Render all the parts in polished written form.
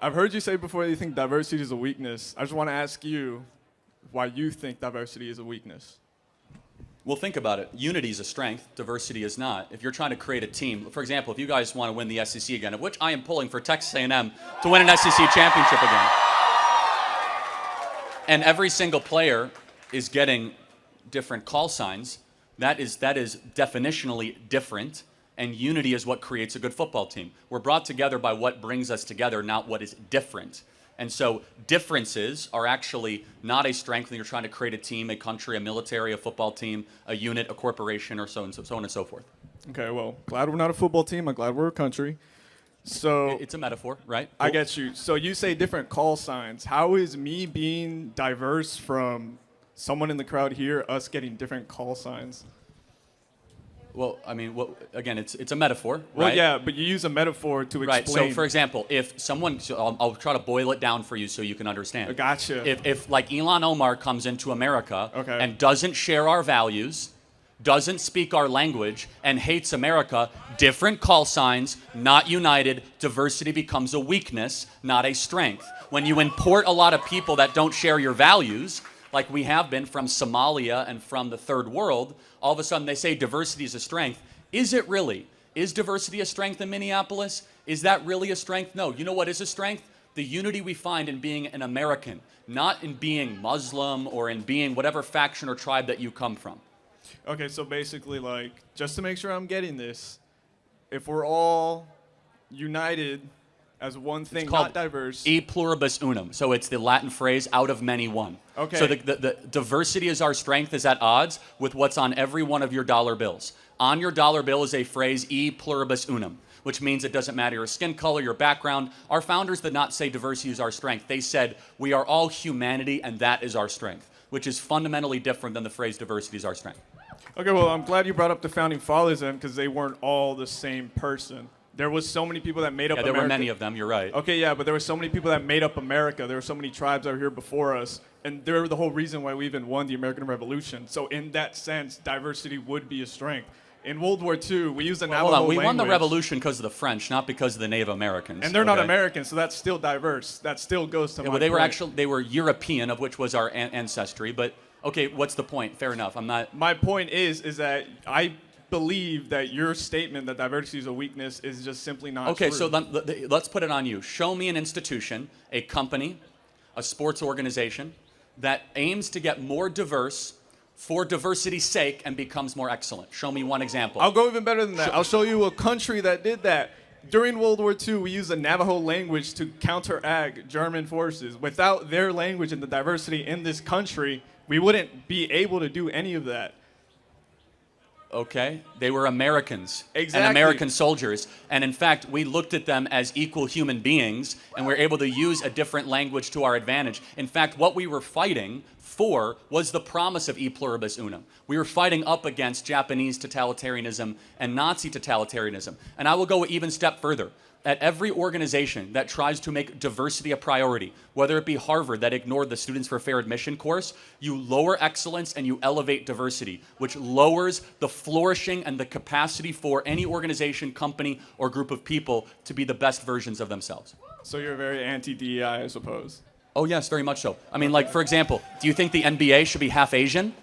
I've heard you say before that you think diversity is a weakness. I just want to ask you why you think diversity is a weakness. Well, think about it. Unity is a strength. Diversity is not. If you're trying to create a team, for example, if you guys want to win the SEC again, of which I am pulling for Texas A&M to win an SEC championship again, and every single player is getting different call signs, that is definitionally different, and unity is what creates a good football team. We're brought together by what brings us together, not what is different. And so differences are actually not a strength when you're trying to create a team, a country, a military, a football team, a unit, a corporation, or so on and so forth. Okay, well, glad we're not a football team. I'm glad we're a country. So it's a metaphor, right? I get you. So you say different call signs. How is me being diverse from someone in the crowd here, us getting different call signs? Well, I mean, again, it's a metaphor, right? Well, yeah, but you use a metaphor to explain. Right. So, for example, if someone, I'll try to boil it down for you so you can understand. Gotcha. If like Elon Omar comes into America Okay. and doesn't share our values, doesn't speak our language, and hates America, different call signs, not united, diversity becomes a weakness, not a strength. When you import a lot of people that don't share your values, like we have been from Somalia and from the third world, all of a sudden they say diversity is a strength. Is it really? Is diversity a strength in Minneapolis? Is that really a strength? No. You know what is a strength? The unity we find in being an American, not in being Muslim or in being whatever faction or tribe that you come from. Okay, so basically, like, just to make sure I'm getting this, if we're all united as one thing, It's called not diverse. E pluribus unum. So it's the Latin phrase, out of many one. Okay. So the diversity is our strength is at odds with what's on every one of your dollar bills. On your dollar bill is a phrase, E pluribus unum, which means it doesn't matter your skin color, your background. Our founders did not say diversity is our strength. They said we are all humanity and that is our strength, which is fundamentally different than the phrase diversity is our strength. Okay, well, I'm glad you brought up the founding fathers then, because they weren't all the same person. There was so many people that made up Yeah, there America. were many of them, you're right. Okay, yeah, but there were so many people that made up America. There were so many tribes that were here before us, and they're the whole reason why we even won the American Revolution. So in that sense, diversity would be a strength. In World War II, we used the Navajo Hold on, we language. won the revolution because of the French, not because of the Native Americans. And they're not okay? Americans, so that's still diverse. That still goes to Yeah, my well, they point. were European, of which was our ancestry. But okay, what's the point? Fair enough. I'm not. My point is that I believe that your statement that diversity is a weakness is just simply not Okay, true. so let's put it on you. Show me an institution, a company, a sports organization that aims to get more diverse for diversity's sake and becomes more excellent. Show me one example. I'll go even better than that. I'll show you a country that did that. During World War II, we used the Navajo language to counteract German forces. Without their language and the diversity in this country, we wouldn't be able to do any of that. Okay, they were Americans Exactly. and American soldiers. And in fact, we looked at them as equal human beings and we were able to use a different language to our advantage. In fact, what we were fighting for was the promise of E pluribus unum. We were fighting up against Japanese totalitarianism and Nazi totalitarianism. And I will go even step further. At every organization that tries to make diversity a priority, whether it be Harvard that ignored the Students for Fair Admission course, you lower excellence and you elevate diversity, which lowers the flourishing and the capacity for any organization, company, or group of people to be the best versions of themselves. So you're very anti-DEI, I suppose. Oh yes, very much so. I mean, like, for example, do you think the NBA should be half Asian?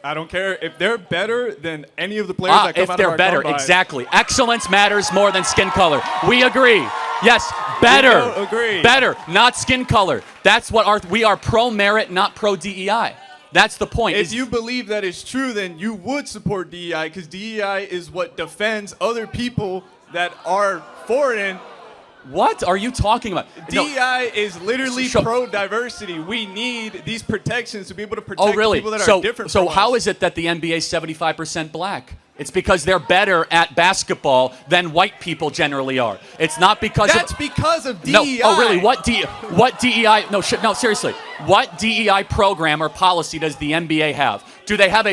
I don't care. If they're better than any of the players that come if out they're of our better, combine. exactly. Excellence matters more than skin color. We agree. Yes, better. We do agree. Better, not skin color. That's what we are pro-merit, not pro-DEI. That's the point. If you believe that is true, then you would support DEI, because DEI is what defends other people that are foreign. What are you talking about? DEI is literally So- pro-diversity. We need these protections to be able to protect Oh, really? people that are different So from how us. is it that the NBA is 75% black? It's because they're better at basketball than white people generally are. It's not because That's of, because of No, DEI. oh really? What DEI? No, seriously. What DEI program or policy does the NBA have? Do they have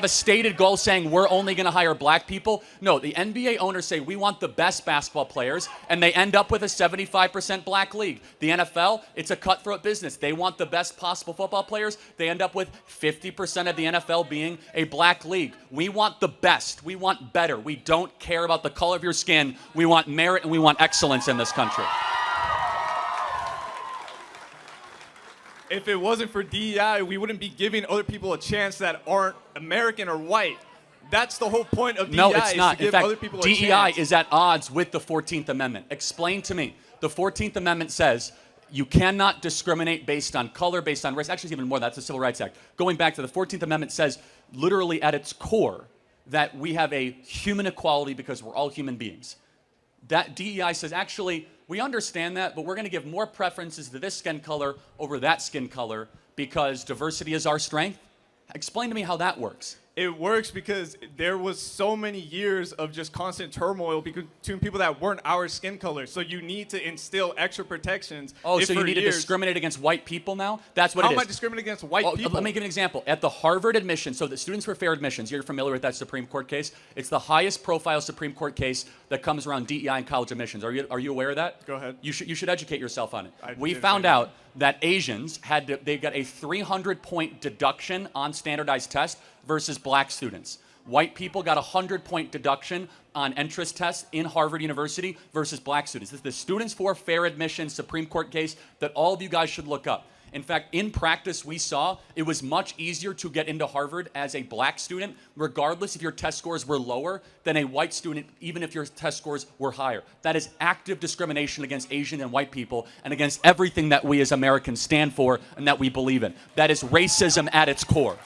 a stated goal saying we're only going to hire black people? No, the NBA owners say we want the best basketball players, and they end up with a 75% black league. The NFL, it's a cutthroat business. They want the best possible football players. They end up with 50% of the NFL being a black league. We want the best. We want better. We don't care about the color of your skin. We want merit and we want excellence in this country. If it wasn't for DEI, we wouldn't be giving other people a chance that aren't American or white. That's the whole point of DEI. No, it's not. Is to give In fact, other people a DEI chance. is at odds with the 14th Amendment. Explain to me. The 14th Amendment says you cannot discriminate based on color, based on race. Actually, it's even more. That's the Civil Rights Act. Going back to the 14th Amendment says, literally at its core, that we have a human equality because we're all human beings. That DEI says, actually, we understand that, but we're going to give more preferences to this skin color over that skin color because diversity is our strength. Explain to me how that works. It works because there was so many years of just constant turmoil between people that weren't our skin color. So you need to instill extra protections. Oh, so you need to discriminate against white people now? That's what it is. How am I discriminating against white people? Let me give you an example. At the Harvard admission, so the Students for Fair Admissions, you're familiar with that Supreme Court case? It's the highest profile Supreme Court case that comes around DEI and college admissions. Are you aware of that? Go ahead. You should educate yourself on it. We found out that Asians they got a 300-point deduction on standardized tests versus black students. White people got a 100-point deduction on entrance tests in Harvard University versus black students. This is the Students for Fair Admission Supreme Court case that all of you guys should look up. In fact, in practice, we saw it was much easier to get into Harvard as a black student, regardless if your test scores were lower than a white student, even if your test scores were higher. That is active discrimination against Asian and white people and against everything that we as Americans stand for and that we believe in. That is racism at its core.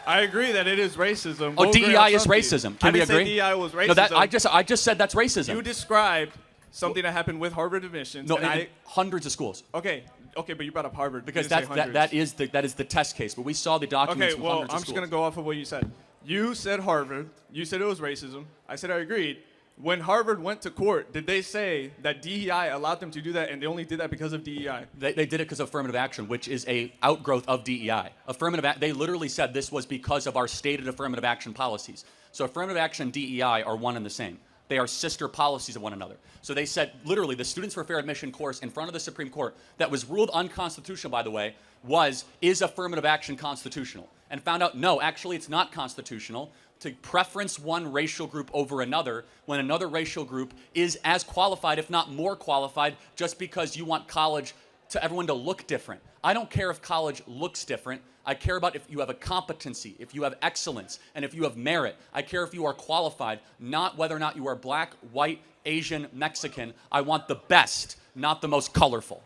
I agree that it is racism. Oh, DEI is racism. Can we agree? I didn't say DEI was racism. No, I just said that's racism. You described something that happened with Harvard admissions. No, in hundreds of schools. Okay, but you brought up Harvard. Because that is the test case. But we saw the documents from hundreds of schools. I'm just going to go off of what you said. You said Harvard. You said it was racism. I said I agreed. When Harvard went to court, did they say that DEI allowed them to do that and they only did that because of DEI? They did it because of affirmative action, which is a outgrowth of DEI. They literally said this was because of our stated affirmative action policies. So affirmative action and DEI are one and the same. They are sister policies of one another. So they said, literally, the Students for Fair Admission course in front of the Supreme Court that was ruled unconstitutional, by the way, is affirmative action constitutional? And found out, no, actually it's not constitutional to preference one racial group over another when another racial group is as qualified, if not more qualified, just because you want college to everyone to look different. I don't care if college looks different. I care about if you have a competency, if you have excellence, and if you have merit. I care if you are qualified, not whether or not you are black, white, Asian, Mexican. I want the best, not the most colorful.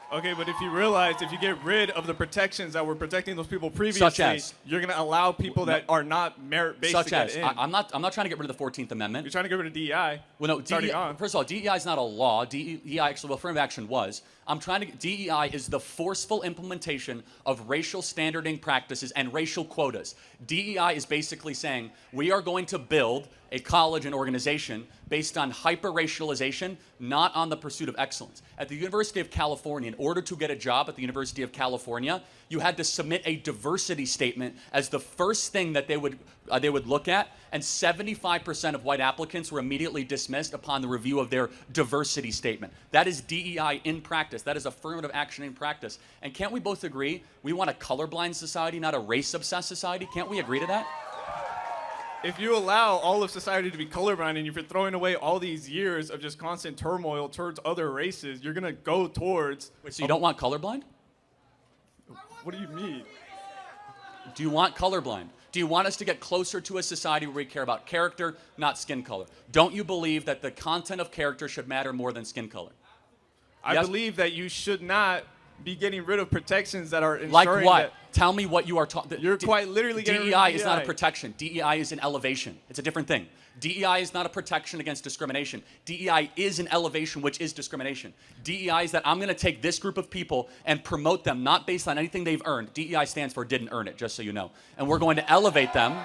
Okay, but if you realize, if you get rid of the protections that were protecting those people previously, such as, you're going to allow people that are not merit-based to get in. I'm not trying to get rid of the 14th Amendment. You're trying to get rid of DEI. Well, no, first of all, DEI is not a law. DEI, actually, well, affirmative action was. DEI is the forceful implementation of racial standarding practices and racial quotas. DEI is basically saying we are going to build a college and organization based on hyper-racialization, not on the pursuit of excellence. At the University of California, in order to get a job at the University of California, you had to submit a diversity statement as the first thing that they would look at, and 75% of white applicants were immediately dismissed upon the review of their diversity statement. That is DEI in practice. That is affirmative action in practice. And can't we both agree we want a colorblind society, not a race-obsessed society? Can't we agree to that? If you allow all of society to be colorblind and if you're throwing away all these years of just constant turmoil towards other races, you're going to go towards... Wait, so you don't want colorblind? What do you mean? Do you want colorblind? Do you want us to get closer to a society where we care about character, not skin color? Don't you believe that the content of character should matter more than skin color? I believe that you should not be getting rid of protections that are ensuring like what? That tell me what you are talking. You're quite literally getting rid of DEI is not a protection. DEI is an elevation. It's a different thing. DEI is not a protection against discrimination. DEI is an elevation, which is discrimination. DEI is that I'm going to take this group of people and promote them not based on anything they've earned. DEI stands for didn't earn it, just so you know. And we're going to elevate them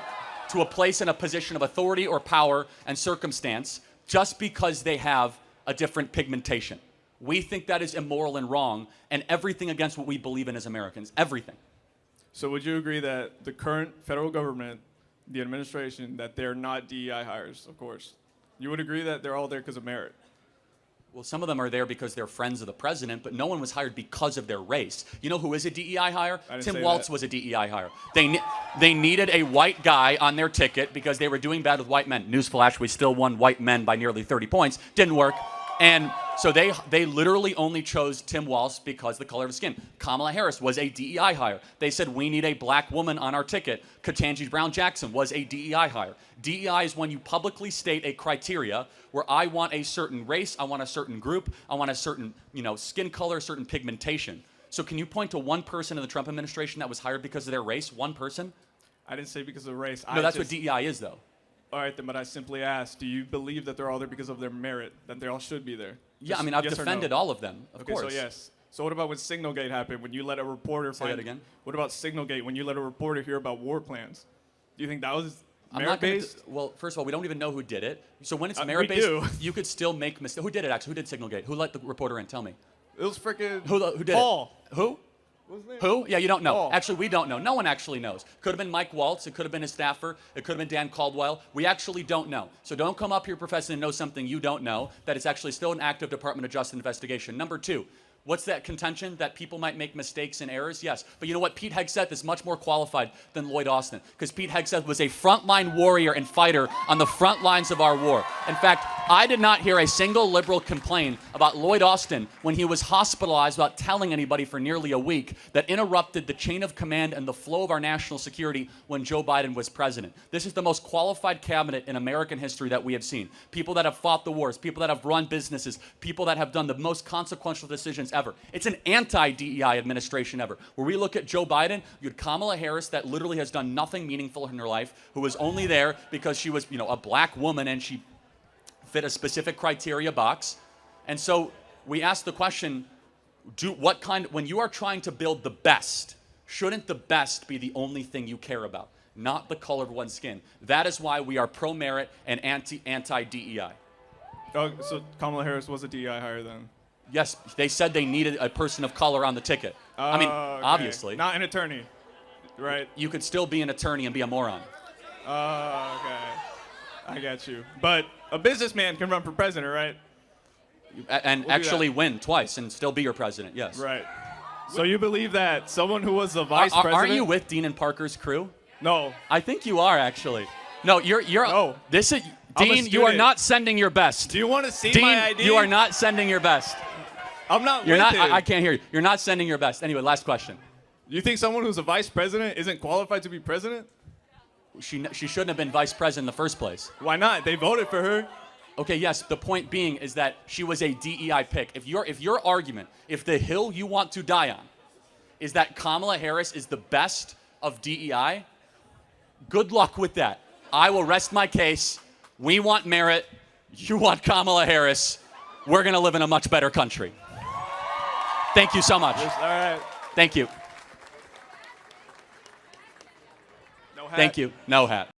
to a place in a position of authority or power and circumstance just because they have a different pigmentation. We think that is immoral and wrong, and everything against what we believe in as Americans. Everything. So would you agree that the current federal government, the administration, that they're not DEI hires, of course? You would agree that they're all there because of merit? Well, some of them are there because they're friends of the president, but no one was hired because of their race. You know who is a DEI hire? Tim Walz was a DEI hire. They needed a white guy on their ticket because they were doing bad with white men. Newsflash, we still won white men by nearly 30 points. Didn't work. And So they literally only chose Tim Walz because of the color of his skin. Kamala Harris was a DEI hire. They said, we need a black woman on our ticket. Ketanji Brown Jackson was a DEI hire. DEI is when you publicly state a criteria where I want a certain race, I want a certain group, I want a certain skin color, certain pigmentation. So can you point to one person in the Trump administration that was hired because of their race? One person? I didn't say because of race. No, that's what DEI is, though. All right, then, but I simply asked, do you believe that they're all there because of their merit, that they all should be there? Yeah, I mean, I've defended all of them, of course. So yes. So what about when Signalgate happened, when you let a reporter Say that again? What about Signalgate, when you let a reporter hear about war plans? Do you think that was merit-based? Well, first of all, we don't even know who did it. So when it's merit-based, you could still make mistakes. Who did it, actually? Who did Signalgate? Who let the reporter in? Tell me. It was freaking Who did Paul. it? Who? What's his name? Who? Yeah, you don't know. Paul. Actually, we don't know. No one actually knows. Could have been Mike Waltz. It could have been his staffer. It could have been Dan Caldwell. We actually don't know. So don't come up here professing to know something you don't know, that it's actually still an active Department of Justice investigation. Number two, what's that contention? That people might make mistakes and errors? Yes. But you know what? Pete Hegseth is much more qualified than Lloyd Austin, because Pete Hegseth was a frontline warrior and fighter on the front lines of our war. In fact, I did not hear a single liberal complain about Lloyd Austin when he was hospitalized without telling anybody for nearly a week, that interrupted the chain of command and the flow of our national security when Joe Biden was president. This is the most qualified cabinet in American history that we have seen. People that have fought the wars, people that have run businesses, people that have done the most consequential decisions ever. It's an anti-DEI administration ever. Where we look at Joe Biden, you had Kamala Harris, that literally has done nothing meaningful in her life, who was only there because she was, a black woman and she fit a specific criteria box. And so we ask the question, when you are trying to build the best, shouldn't the best be the only thing you care about, not the color of one's skin? That is why we are pro-merit and anti-DEI. Oh, so Kamala Harris was a DEI hire then? Yes, they said they needed a person of color on the ticket. I mean, Okay. obviously. Not an attorney, right? You could still be an attorney and be a moron. Okay. I got you. But a businessman can run for president, right? And actually win twice and still be your president, yes. Right. So you believe that someone who was the vice president... Aren't you with Dean and Parker's crew? No. I think you are, actually. No, you're... No. This is... I'm a Dean, you are student. not sending your best. Do you want to see Dean, my ID? you are not sending your best. I'm not You're with not. him. I can't hear you. You're not sending your best. Anyway, last question. You think someone who's a vice president isn't qualified to be president? She shouldn't have been vice president in the first place. Why not? They voted for her. Okay, yes. The point being is that she was a DEI pick. If your argument, if the hill you want to die on, is that Kamala Harris is the best of DEI, good luck with that. I will rest my case. We want merit. You want Kamala Harris. We're going to live in a much better country. Thank you so much. All right. Thank you. No hat. Thank you. No hat.